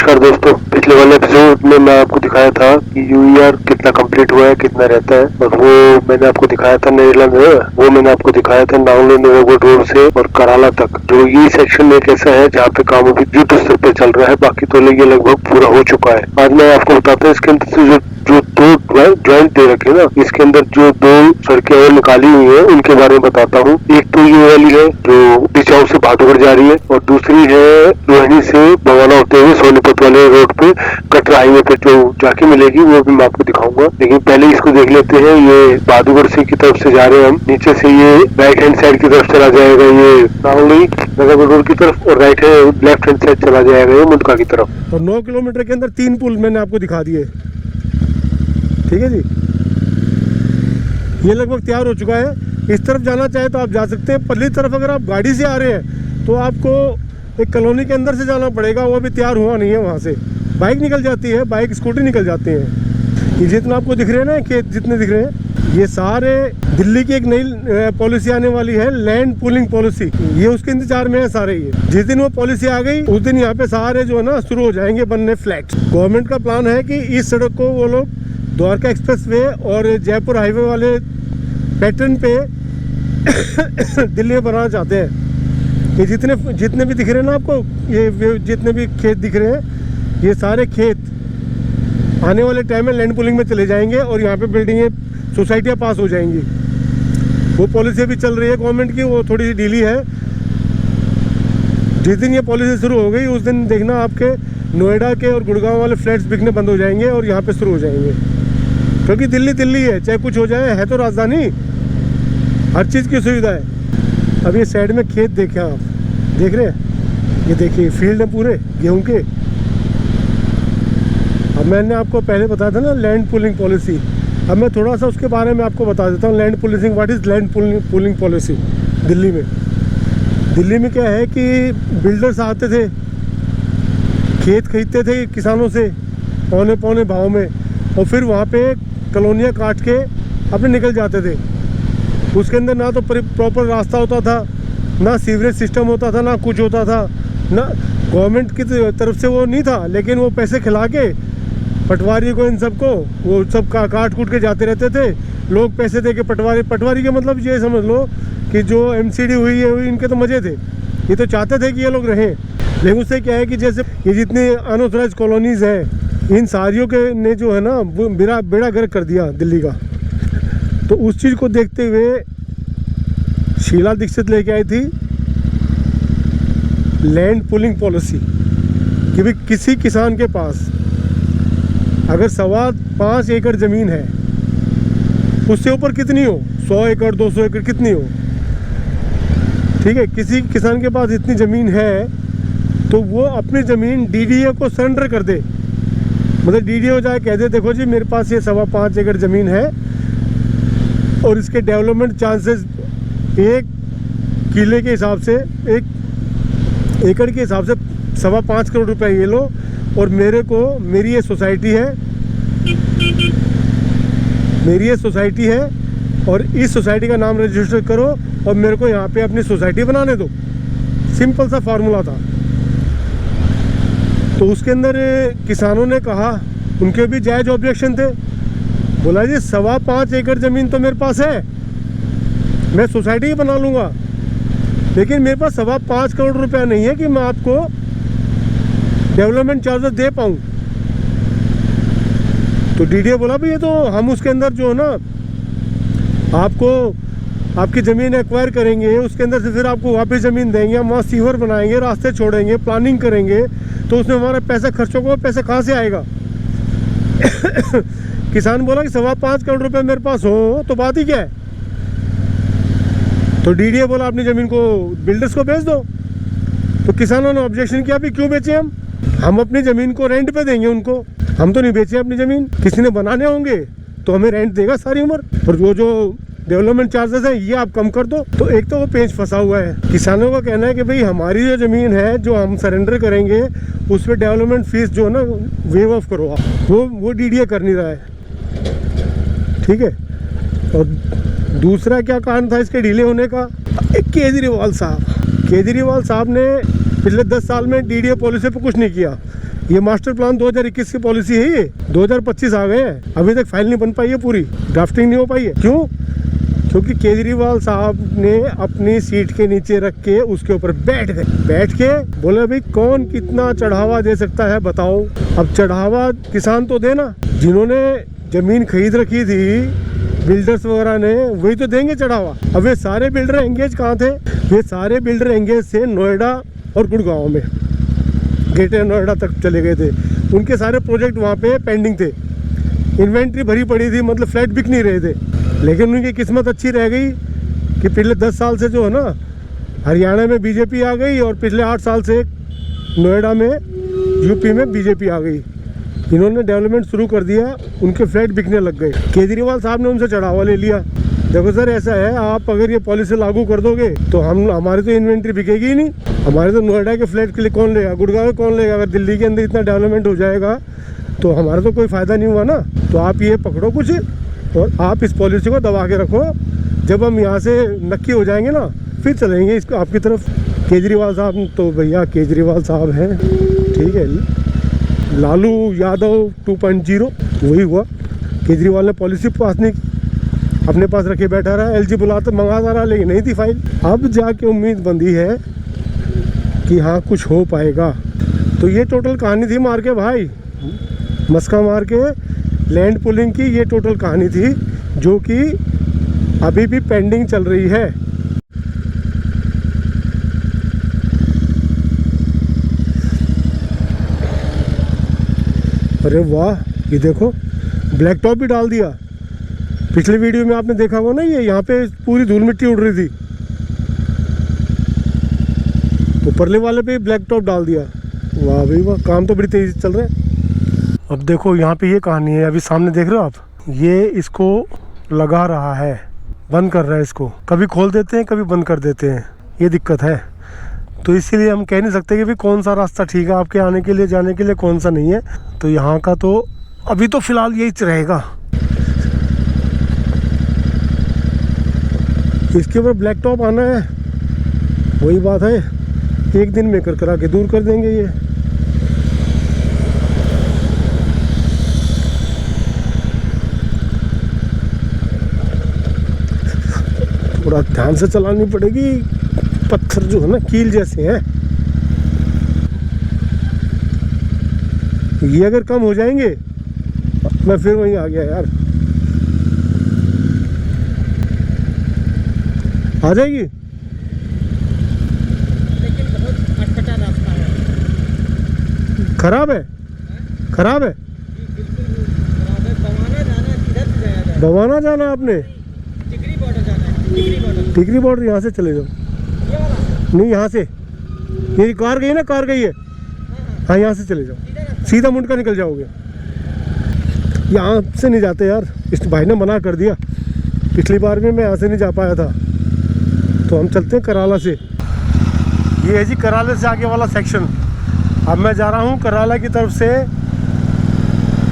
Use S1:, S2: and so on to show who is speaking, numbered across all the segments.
S1: नमस्कार दोस्तों, पिछले वाले एपिसोड में मैं आपको दिखाया था कि यूईआर कितना कंप्लीट हुआ है, कितना रहता है, और वो मैंने आपको दिखाया था नेरला में। वो मैंने आपको दिखाया था नांगलो नोवोगढ़ रोड से और कराला तक। जो ये सेक्शन एक ऐसा है जहाँ पे काम अभी युद्ध स्तर पे चल रहा है, बाकी तो ये लगभग पूरा हो चुका है। आज मैं आपको बताता हूँ इसके अंदर से जो दो ज्वाइंट दे रखे ना, इसके अंदर जो दो सड़कें और निकाली हुई है उनके बारे में बताता हूँ। एक तो ये वाली है जो बिचाऊ से भादुगढ़ जा रही है, और दूसरी है रोहिणी से बवाना होते हुए सोनीपत वाले रोड पे कटरा हाईवे पे जो जाके मिलेगी, वो भी मैं आपको दिखाऊंगा। लेकिन पहले इसको देख लेते हैं। ये भादुगढ़ से की तरफ से जा रहे हैं हम, नीचे से ये राइट हैंड साइड की तरफ चला जाएगा ये नांगली नगर रोड की तरफ, और लेफ्ट हैंड साइड चला जाएगा ये मुंडका की तरफ।
S2: और 9 किलोमीटर के अंदर 3 पुल मैंने आपको दिखा दिए, ठीक है जी। ये लगभग तैयार हो चुका है। इस तरफ जाना चाहे तो आप जा सकते हैं। पल्ली तरफ अगर आप गाड़ी से आ रहे हैं तो आपको एक कॉलोनी के अंदर से जाना पड़ेगा, वो भी तैयार हुआ नहीं है। वहाँ से बाइक निकल जाती है, बाइक स्कूटी निकल जाती हैं। ये जितना आपको दिख रहे हैं ना, खेत जितने दिख रहे हैं, ये सारे दिल्ली की एक नई पॉलिसी आने वाली है, लैंड पूलिंग पॉलिसी। ये उसके इंतजार में है सारे। ये जिस दिन वो पॉलिसी आ गई उस दिन यहाँ पे सारे जो है ना शुरू हो जाएंगे बनने फ्लैट। गवर्नमेंट का प्लान है कि इस सड़क को वो लोग द्वारका एक्सप्रेसवे और जयपुर हाईवे वाले पैटर्न पे दिल्ली में बनाना चाहते हैं। ये जितने भी दिख रहे हैं ना आपको, ये जितने भी खेत दिख रहे हैं, ये सारे खेत आने वाले टाइम में लैंड पूलिंग में चले जाएंगे और यहाँ पे बिल्डिंगें, सोसाइटियाँ पास हो जाएंगी। वो पॉलिसी अभी चल रही है गवर्नमेंट की, वो थोड़ी सी ढीली है। जिस दिन ये पॉलिसी शुरू हो गई उस दिन देखना आपके नोएडा के और गुड़गांव वाले फ्लैट्स बिकने बंद हो जाएंगे और यहाँ पे शुरू हो जाएंगे। क्योंकि दिल्ली है, चाहे कुछ हो जाए, है तो राजधानी, हर चीज़ की सुविधा है। अब ये साइड में खेत देखे आप, देख रहे हैं, ये देखिए फील्ड है पूरे गेहूं के। अब मैंने आपको पहले बताया था ना लैंड पूलिंग पॉलिसी, अब मैं थोड़ा सा उसके बारे में आपको बता देता हूँ। Land pooling, what is land pooling policy Delhi में क्या है कि बिल्डर्स आते थे, खेत खरीदते थे किसानों से पौने भाव में, और फिर वहाँ पे कॉलोनियाँ काट के अपने निकल जाते थे। उसके अंदर ना तो प्रॉपर रास्ता होता था, ना सीवरेज सिस्टम होता था, ना कुछ होता था, ना गवर्नमेंट की तरफ से वो नहीं था। लेकिन वो पैसे खिला के पटवारी को, इन सबको, वो सब काट कूट के जाते रहते थे। लोग पैसे दे के पटवारी के मतलब ये समझ लो कि जो एमसीडी हुई है इनके तो मज़े थे। ये तो चाहते थे कि ये लोग रहें। लेकिन उससे क्या है कि जैसे ये जितनी अनऑथराइज कॉलोनीज़ हैं, इन सारियों के ने जो है ना वो बेड़ा गर्क कर दिया दिल्ली का। तो उस चीज़ को देखते हुए शीला दीक्षित लेके आई थी लैंड पूलिंग पॉलिसी कि भाई किसी किसान के पास अगर 5.25 एकड़ ज़मीन है, उससे ऊपर कितनी हो, 100 एकड़ 200 एकड़ कितनी हो, ठीक है, किसी किसान के पास इतनी ज़मीन है तो वो अपनी ज़मीन डीडीए को सरेंडर कर दे। मतलब डीडीए हो जाए, कह दे देखो जी मेरे पास ये 5.25 एकड़ ज़मीन है और इसके डेवलपमेंट चांसेस एक किले के हिसाब से, एक एकड़ के हिसाब से 5.25 करोड़ रुपए ये लो, और मेरी ये सोसाइटी है और इस सोसाइटी का नाम रजिस्टर करो और मेरे को यहाँ पे अपनी सोसाइटी बनाने दो। सिंपल सा फार्मूला था। तो उसके अंदर किसानों ने कहा, उनके भी जायज़ ऑब्जेक्शन थे। बोला जी 5.25 एकड़ ज़मीन तो मेरे पास है, मैं सोसाइटी ही बना लूँगा, लेकिन मेरे पास 5.25 करोड़ रुपया नहीं है कि मैं आपको डेवलपमेंट चार्जेस दे पाऊँ। तो डीडीए बोला भाई ये तो हम उसके अंदर जो है ना आपको आपकी ज़मीन एक्वायर करेंगे, उसके अंदर से फिर आपको वापस ज़मीन देंगे, हम वहाँ सीवर बनाएंगे, रास्ते छोड़ेंगे, प्लानिंग करेंगे, तो उसमें हमारा पैसा खर्चों को पैसा कहाँ से आएगा। किसान बोला कि 5.25 करोड़ रुपए मेरे पास हो तो बात ही क्या है। तो डीडीए बोला अपनी ज़मीन को बिल्डर्स को बेच दो। तो किसानों ने ऑब्जेक्शन किया, भी क्यों बेचें हम अपनी ज़मीन को रेंट पे देंगे उनको, हम तो नहीं बेचे अपनी ज़मीन, किसी ने बनाने होंगे तो हमें रेंट देगा सारी उम्र, और वो जो डेवलपमेंट चार्जेस हैं ये आप कम कर दो। तो एक तो वो पेंच फंसा हुआ है। किसानों का कहना है कि भाई हमारी जो ज़मीन है जो हम सरेंडर करेंगे उस पर डेवलपमेंट फीस जो है ना वेव ऑफ करो आप, वो डीडीए कर नहीं रहा है, ठीक है। और दूसरा क्या कारण था इसके डिले होने का, केजरीवाल साहब ने पिछले 10 साल में डीडीए पॉलिसी पे कुछ नहीं किया। ये मास्टर प्लान 2021 की पॉलिसी है, ये 2025 आ गए हैं, अभी तक फाइल नहीं बन पाई है, पूरी ड्राफ्टिंग नहीं हो पाई है। क्यों? क्योंकि केजरीवाल साहब ने अपनी सीट के नीचे रख के उसके ऊपर बैठ के बोले भाई कौन कितना चढ़ावा दे सकता है बताओ। अब चढ़ावा किसान तो देना, जिन्होंने जमीन खरीद रखी थी बिल्डर्स वगैरह ने, वही तो देंगे चढ़ावा। अब ये सारे बिल्डर एंगेज कहाँ थे? ये सारे बिल्डर एंगेज थे नोएडा और गुड़गांव में, ग्रेटर नोएडा तक चले गए थे। उनके सारे प्रोजेक्ट वहाँ पे पेंडिंग थे, इन्वेंट्री भरी पड़ी थी, मतलब फ्लैट बिक नहीं रहे थे। लेकिन उनकी किस्मत अच्छी रह गई कि पिछले 10 साल से जो है ना हरियाणा में बीजेपी आ गई और पिछले 8 साल से नोएडा में यूपी में बीजेपी आ गई। इन्होंने डेवलपमेंट शुरू कर दिया, उनके फ्लैट बिकने लग गए। केजरीवाल साहब ने उनसे चढ़ावा ले लिया। देखो सर ऐसा है, आप अगर ये पॉलिसी लागू कर दोगे तो हमारी तो इन्वेंट्री बिकेगी ही नहीं। हमारे तो नोएडा के फ्लैट के लिए कौन लेगा, गुड़गांव में कौन लेगा? अगर दिल्ली के अंदर इतना डेवलपमेंट हो जाएगा तो हमारा तो कोई फ़ायदा नहीं हुआ ना। तो आप ये पकड़ो कुछ और आप इस पॉलिसी को दबा के रखो। जब हम यहाँ से नक्की हो जाएंगे ना फिर चलेंगे इसको आपकी तरफ। केजरीवाल साहब तो भैया केजरीवाल साहब हैं, ठीक है, लालू यादव 2.0 वही हुआ। केजरीवाल ने पॉलिसी पास नहीं की, अपने पास रखे बैठा रहा, एलजी बुलाता मंगाता रहा, लेकिन नहीं थी फाइल। अब जाके उम्मीद बंधी है कि हाँ कुछ हो पाएगा। तो ये टोटल कहानी थी मार के भाई, मस्का मार के लैंड पुलिंग की ये टोटल कहानी थी, जो कि अभी भी पेंडिंग चल रही है। अरे वाह, ये देखो ब्लैक टॉप भी डाल दिया। पिछले वीडियो में आपने देखा होगा ना, ये यहाँ पे पूरी धूल मिट्टी उड़ रही थी, ऊपरले वाले पे ब्लैक टॉप डाल दिया। वाह भाई वाह, काम तो बड़ी तेजी से चल रहा है। अब देखो यहाँ पे ये कहानी है, अभी सामने देख रहे हो आप, ये इसको लगा रहा है, बंद कर रहा है इसको, कभी खोल देते हैं कभी बंद कर देते हैं, ये दिक्कत है। तो इसीलिए हम कह नहीं सकते कि भाई कौन सा रास्ता ठीक है आपके आने के लिए जाने के लिए, कौन सा नहीं है। तो यहाँ का तो अभी तो फिलहाल यही रहेगा। इसके ऊपर ब्लैक टॉप आना है, वही बात है, एक दिन में करा के दूर कर देंगे ये। थोड़ा ध्यान से चलानी पड़ेगी, पत्थर जो है ना कील जैसे हैं, ये अगर कम हो जाएंगे। मैं फिर वहीं आ गया यार, आ जाएगी।
S3: लेकिन बहुत अटपटा रास्ता है,
S2: खराब है, खराब है।
S3: बिल्कुल खराब है। बवाना जाना, किधर से जाया जाए?
S2: बवाना जाना आपने?
S3: टिकरी बॉर्डर जाना है, टिकरी बॉर्डर।
S2: टिकरी बॉर्डर यहाँ से चले जाओ।
S3: ये वाला?
S2: नहीं, यहाँ से, ये कार गई ना, कार गई है, हाँ यहाँ से चले जाओ, सीधा मुंडका निकल जाओगे। यहाँ से नहीं जाते यार, इस भाई ने मना कर दिया। पिछली बार भी मैं यहाँ से नहीं जा पाया था, तो हम चलते हैं कराला से। ये है जी कराले से आगे वाला सेक्शन। अब मैं जा रहा हूँ कराला की तरफ से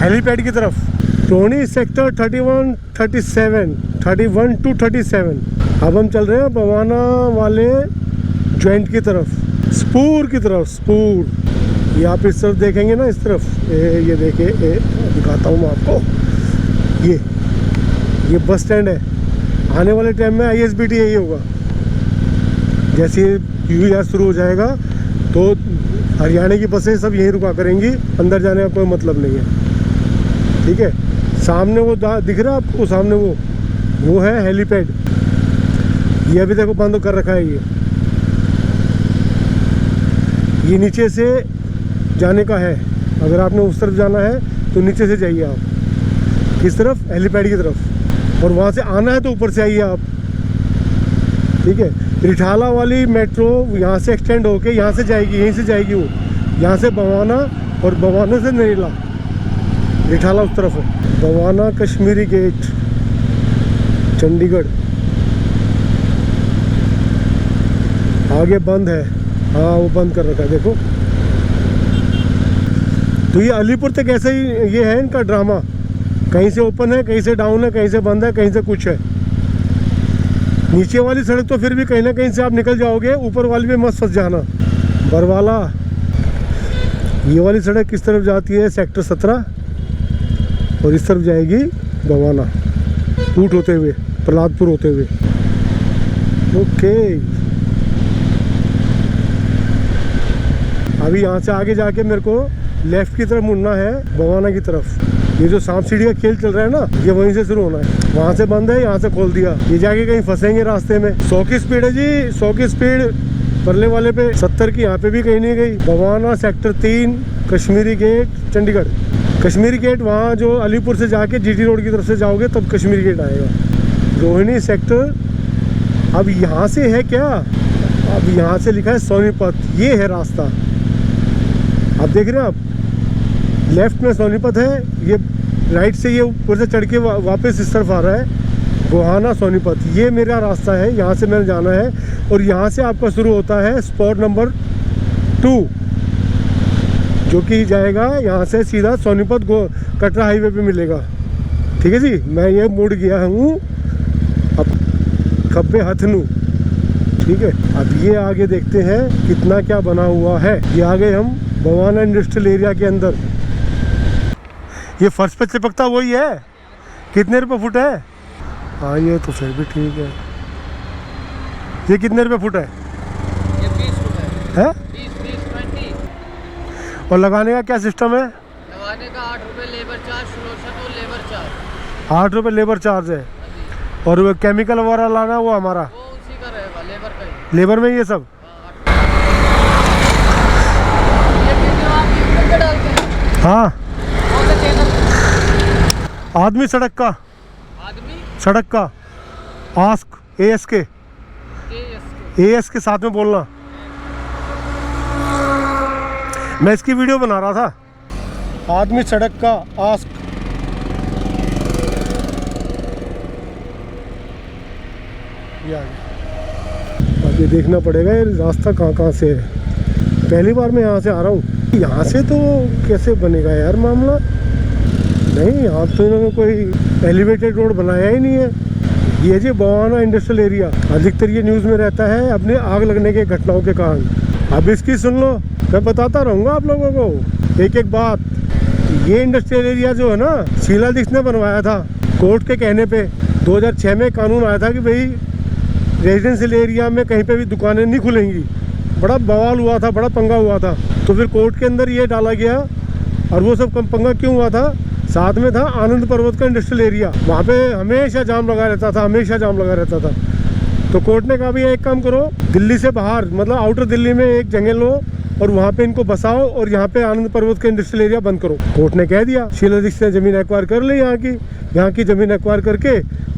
S2: हेलीपैड की तरफ। Tony sector 31 to 37। अब हम चल रहे हैं बवाना वाले जॉइंट की तरफ, स्पूर की तरफ, स्पूर। ये आप इस तरफ देखेंगे ना, इस तरफ ये देखिए, दिखाता हूँ मैं आपको। ये बस स्टैंड है। आने वाले टाइम में ISBT यही होगा। जैसे UER शुरू हो जाएगा तो हरियाणा की बसें सब यहीं रुका करेंगी, अंदर जाने का कोई मतलब नहीं है, ठीक है। सामने वो दिख रहा है आपको, सामने वो है हेलीपैड। ये अभी देखो बंद कर रखा है। ये नीचे से जाने का है, अगर आपने उस तरफ जाना है तो नीचे से जाइए आप, किस तरफ? हेलीपैड की तरफ। और वहाँ से आना है तो ऊपर से आइए आप, ठीक है। रिठाला वाली मेट्रो यहाँ से एक्सटेंड होके यहाँ से जाएगी, यहीं से जाएगी वो, यहाँ से बवाना और बवाना से नरेला। रिठाला उस तरफ है, बवाना कश्मीरी गेट चंडीगढ़। आगे बंद है, हाँ वो बंद कर रखा है देखो। तो ये अलीपुर तक ऐसे ही ये है इनका ड्रामा, कहीं से ओपन है, कहीं से डाउन है, कहीं से बंद है, कहीं से कुछ है। नीचे वाली सड़क तो फिर भी कहीं ना कहीं से आप निकल जाओगे, ऊपर वाली में मत फंस जाना। बरवाला ये वाली सड़क किस तरफ जाती है? सेक्टर 17, और इस तरफ जाएगी बवाना, टूट होते हुए, प्रहलादपुर होते हुए। ओके, अभी यहाँ से आगे जाके मेरे को लेफ्ट की तरफ मुड़ना है, बवाना की तरफ। ये जो सांप सीढ़ी का खेल चल रहा है ना, ये वहीं से शुरू होना है। वहाँ से बंद है, यहाँ से खोल दिया। ये जाके कहीं फंसेंगे रास्ते में। 100 की स्पीड है जी, 100 की स्पीड। परले वाले पे 70 की, यहाँ पे भी कहीं नहीं गई। Bawana sector 3, Kashmiri Gate, Chandigarh. Kashmiri Gate वहाँ जो अलीपुर से जाके जीटी रोड की तरफ से जाओगे तब कश्मीरी गेट आएगा। रोहिणी सेक्टर। अब यहाँ से है क्या? अब यहाँ से लिखा है सोनीपत, ये है रास्ता। आप देख रहे हैं आप, लेफ्ट में सोनीपत है, ये राइट से ये ऊपर से चढ़ के वापस इस तरफ आ रहा है, गोहाना सोनीपत। ये मेरा रास्ता है, यहाँ से मैंने जाना है। और यहाँ से आपका शुरू होता है स्पॉट नंबर 2, जो कि जाएगा यहाँ से सीधा सोनीपत कटरा हाईवे पे मिलेगा। ठीक है जी, मैं ये मुड़ गया हूँ अब खब्बे हथनू। ठीक है, अब ये आगे देखते हैं कितना क्या बना हुआ है। ये आगे हम बवाना इंडस्ट्रियल एरिया के अंदर। ये फर्श पे चिपकता वही है। कितने रुपए फुट है? हाँ, ये तो फिर भी ठीक है। ये कितने रुपए फुट है?
S3: ये 20 रुपए
S2: है?
S3: 20
S2: और लगाने का क्या सिस्टम है?
S3: लगाने का 8 रुपए लेबर चार्ज, फ्लोशन और लेबर चार्ज।
S2: 8 रुपये लेबर चार्ज है। और वो केमिकल वगैरह लाना वो हमारा
S3: वो उसी का रहेगा, लेबर का ही।
S2: लेबर में ये सब।
S3: ये वीडियो आप यूट्यूब पे डालते हैं?
S2: हाँ,
S3: कौन सा चैनल?
S2: आदमी सड़क का,
S3: आदमी
S2: सड़क का आस्क ASK, AS के साथ में बोलना। मैं इसकी वीडियो बना रहा था। आदमी सड़क का आस्क। अब ये देखना पड़ेगा ये रास्ता कहाँ से है। पहली बार मैं यहाँ से आ रहा हूँ। यहाँ से तो कैसे बनेगा यार मामला? नहीं, यहाँ तो इन्होंने कोई एलिवेटेड रोड बनाया ही नहीं है। ये जी बवाना इंडस्ट्रियल एरिया, अधिकतर ये न्यूज़ में रहता है अपने आग लगने के घटनाओं के कारण। अब इसकी सुन लो, मैं बताता रहूँगा आप लोगों को एक एक बात। ये इंडस्ट्रियल एरिया जो है ना, शीला दीक्षित ने बनवाया था कोर्ट के कहने पे। 2006 में कानून आया था कि भाई रेजिडेंशियल एरिया में कहीं पे भी दुकानें नहीं खुलेंगी। बड़ा बवाल हुआ था, बड़ा पंगा हुआ था। तो फिर कोर्ट के अंदर ये डाला गया। और वो सब पंगा क्यों हुआ था? साथ में था आनंद पर्वत का इंडस्ट्रियल एरिया, वहाँ पे हमेशा जाम लगा रहता था, हमेशा जाम लगा रहता था। तो कोर्ट ने कहा भैया एक काम करो, दिल्ली से बाहर मतलब आउटर दिल्ली में एक जगह लो और वहाँ पे इनको बसाओ और यहाँ पे आनंद पर्वत का इंडस्ट्रियल एरिया बंद करो। कोर्ट ने कह दिया। शीला दीक्षित ने जमीन एक्वायर कर ली, यहाँ की जमीन एक्वायर करके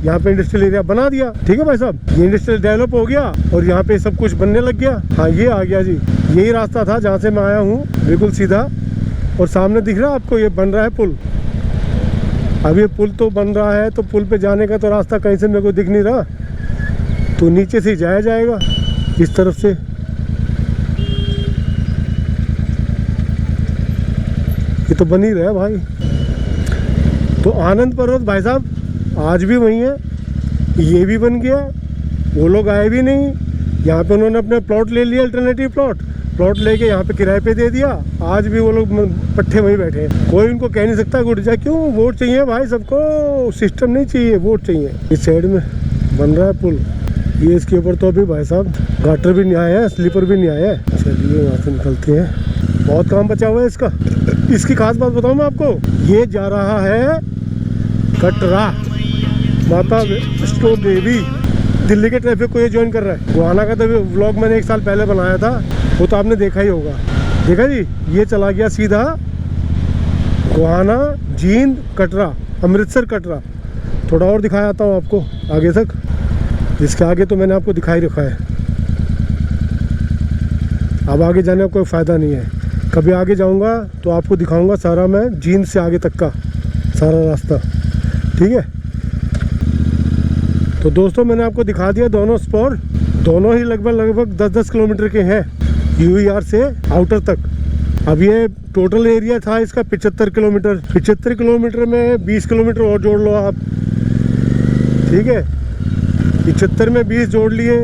S2: यहाँ पे इंडस्ट्रियल एरिया बना दिया। ठीक है भाई साहब, ये इंडस्ट्रियल डेवलप हो गया और यहाँ पे सब कुछ बनने लग गया। हाँ, ये आ गया जी, यही रास्ता था जहाँ से मैं आया हूँ, बिल्कुल सीधा। और सामने दिख रहा है आपको, ये बन रहा है पुल। अब ये पुल तो बन रहा है, तो पुल पे जाने का तो रास्ता कहीं से मेरे को दिख नहीं रहा, तो नीचे से जाया जाएगा इस तरफ से। ये तो बन ही रहा है भाई। तो आनंद पर्वत भाई साहब आज भी वही है, ये भी बन गया। वो लोग आए भी नहीं, यहाँ पे उन्होंने अपने प्लॉट ले लिया, अल्टरनेटिव प्लॉट लेके यहाँ पे किराए पे दे दिया। आज भी वो लोग पट्टे वहीं बैठे हैं, कोई उनको कह नहीं सकता गुट जा। क्यों? वोट चाहिए भाई सबको, सिस्टम नहीं चाहिए, वोट चाहिए। इस साइड में बन रहा है पुल, ये इसके ऊपर तो अभी भाई साहब गाटर भी नहीं आया है, स्लीपर भी नहीं आया है। चलिए यहाँ से निकलते हैं, बहुत काम बचा हुआ है इसका। इसकी खास बात बताऊँ मैं आपको, ये जा रहा है कटरा माता वैष्णो देवी। दिल्ली के ट्रैफिक को ये ज्वाइन कर रहा है। गोहाना का तो व्लॉग मैंने 1 साल पहले बनाया था, वो तो आपने देखा ही होगा। देखा जी, ये चला गया सीधा गोहाना, जींद, कटरा, अमृतसर कटरा। थोड़ा और दिखाया आता हूँ आपको आगे तक, इसके आगे तो मैंने आपको दिखाई रखा है। अब आगे जाने का कोई फ़ायदा नहीं है। कभी आगे जाऊँगा तो आपको दिखाऊँगा सारा, मैं जींद से आगे तक का सारा रास्ता। ठीक है, तो दोस्तों मैंने आपको दिखा दिया दोनों स्पॉट, दोनों ही लगभग 10-10 किलोमीटर के हैं UER से आउटर तक। अब ये टोटल एरिया था इसका 75 किलोमीटर। 75 किलोमीटर में 20 किलोमीटर और जोड़ लो आप। ठीक है, 75 में 20 जोड़ लिए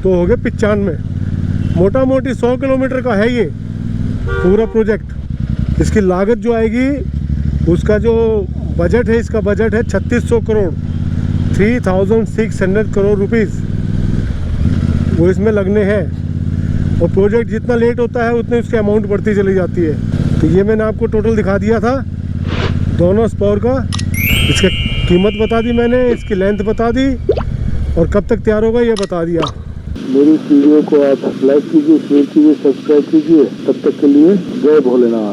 S2: तो हो गए 95। मोटा मोटी 100 किलोमीटर का है ये पूरा प्रोजेक्ट। इसकी लागत जो आएगी, उसका जो बजट है, इसका बजट है 3600 करोड़, 3600 करोड़ रुपीस वो इसमें लगने हैं। और प्रोजेक्ट जितना लेट होता है उतने उसकी अमाउंट बढ़ती चली जाती है। तो ये मैंने आपको टोटल दिखा दिया था दोनों स्पोर का। इसकी कीमत बता दी मैंने, इसकी लेंथ बता दी, और कब तक तैयार होगा ये बता दिया।
S1: मेरी वीडियो को आप लाइक कीजिए, शेयर कीजिए, सब्सक्राइब कीजिए। तब तक के लिए जय भोलेनाथ।